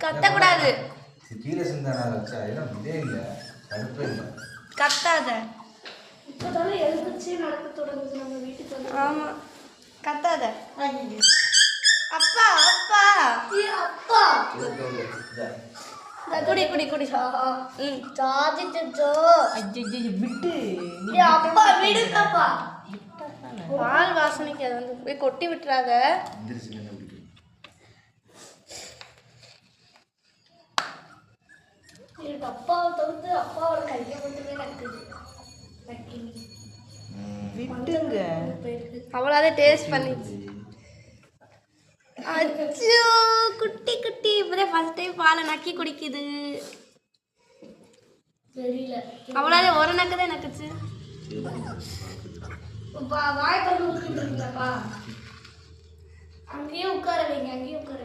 கத்தக்கூடாது. கீழே சிந்தானா வச்சா எல்லாம் இதே இல்லை, தடுப்பே இல்லை. கத்தாத. இப்போதானே எழுந்துச்சு நடக்க தொடங்குது நம்ம வீட்டுக்கு வந்து. ஆமாம், கத்தாத. அப்பா அப்பா அப்பா குடி குடி குடி. சாதிச்சோ விட்டு அப்பா விடுங்கப்பா. பால் வாசனைக்கு அது வந்து போய் கொட்டி விட்டுறாத. எனக்கு அப்பாவை தவிர்த்து அப்பாவோட கையை மட்டுமே நக்குது. விட்டுங்க. அவ்வளோதே டேஸ்ட் பண்ணிச்சு. அச்சோ குட்டி குட்டி இப்போதான் ஃபர்ஸ்ட் டைம் பாலை நக்கி குடிக்குது. தெரியல. அவ்வளோதே ஒரு நக்கு தான் நக்குச்சு. வாய்ப்பு இருக்குப்பா. அங்கேயும் உட்கார வைங்க, அங்கேயும் உட்கார